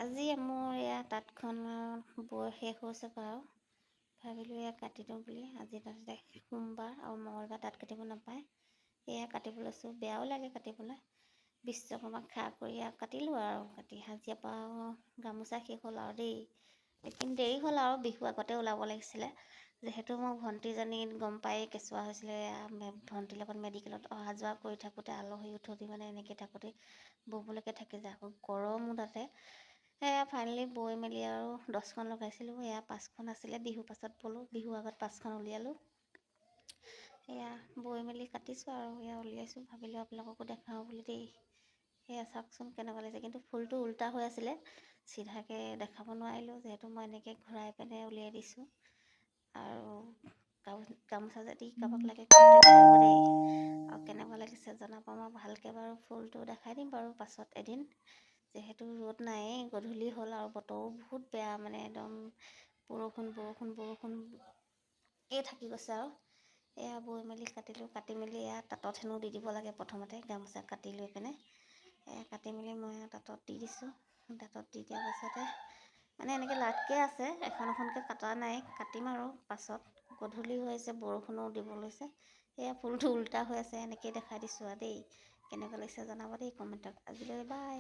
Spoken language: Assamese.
আজি মোৰ এয়া তাঁতখন বৈ শেষ হৈছে বাৰু। ভাবিলোঁ এয়া কাটি দিওঁ বুলি। আজি তাতে সোমবাৰ আৰু মঙলবাৰ তাঁত কাটিব নাপায়। এয়া কাটিব লৈছোঁ। বেয়াও লাগে কাটিবলৈ। বিশ্বকৰ্মাক খাৰ কৰি কাটিলোঁ আৰু কাটি হাজিৰা পৰা গামোচা শেষ হ'ল আৰু দেই। লেকিন দেৰি হ'ল আৰু বিহু আগতে ওলাব লাগিছিলে। যিহেতু মোৰ ভণ্টিজনী গম পাই কেঁচুৱা হৈছিলে, ভণ্টিৰ লগত মেডিকেলত অহা যোৱা কৰি থাকোঁতে আলহী উঠতি মানে এনেকৈ থাকোঁতে ব'বলৈকে থাকি যায়। আকৌ গৰমো তাতে। সেয়া ফাইনেলি বৈ মেলি আৰু 10খন লগাইছিলোঁ। এয়া 5খন আছিলে, বিহু পাছত বলোঁ। বিহু আগত 5খন উলিয়ালোঁ। এয়া বৈ মেলি কাটিছোঁ আৰু এয়া উলিয়াইছোঁ। ভাবিলোঁ আপোনালোককো দেখাওঁ বুলি দেই। সেয়া চাওকচোন কেনেকুৱা লাগিছে। কিন্তু ফুলটো উল্টা হৈ আছিলে, চিধাকৈ দেখাব নোৱাৰিলোঁ, যিহেতু মই এনেকৈ ঘূৰাই পিনে উলিয়াই দিছোঁ। আৰু গামোচা যদি কাৰোবাক লাগে কণ্টেক্ট কৰিব দেই। আৰু কেনেকুৱা লাগিছে জনাব। মই ভালকৈ বাৰু ফুলটো দেখাই দিম বাৰু পাছত এদিন। যিহেতু ৰ'দ নায়েই, গধূলি হ'ল আৰু বতৰো বহুত বেয়া, মানে একদম বৰষুণেই থাকি গৈছে আৰু। এয়া বৈ মেলি কাটিলোঁ। কাটি মেলি এয়া তাঁতত হেনো দি দিব লাগে প্ৰথমতে, গামোচা কাটি লৈ পিনে। এয়া কাটি মেলি মই তাঁতত দি দিছোঁ। তাঁতত দি দিয়াৰ পাছতে মানে এনেকৈ লাটকৈ আছে, এখন এখনকৈ কটা নাই, কাটিম আৰু পাছত। গধূলি হৈ আছে, বৰষুণো দিব লৈছে। এয়া ফুলটো উল্টা হৈ আছে, এনেকৈয়ে দেখাই দিছোঁ আৰু দেই। কেনেকুৱা লাগিছে জনাব দেই কমেণ্টত। আজিলৈ বাই।